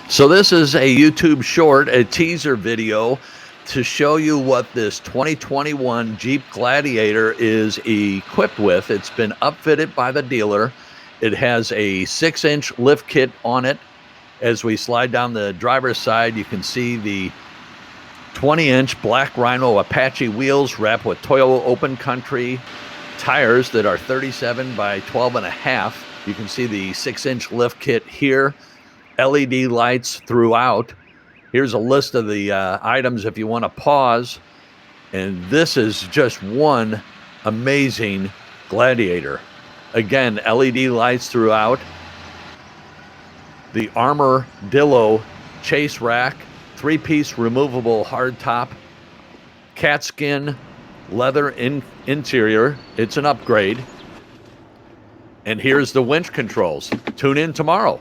So this is a YouTube short, a teaser video to show you what this 2021 Jeep Gladiator is equipped with. It's been upfitted by the dealer. It has a 6-inch lift kit on it. As we slide down the driver's side, you can see the 20-inch Black Rhino Apache wheels wrapped with Toyo Open Country tires that are 37 by 12.5. You can see the 6-inch lift kit here. LED lights throughout. Here's a list of the items if you want to pause. And this is just one amazing Gladiator. Again, LED lights throughout. The Armadillo chase rack, 3-piece removable hardtop, cat skin leather interior. It's an upgrade. And here's the winch controls. Tune in tomorrow.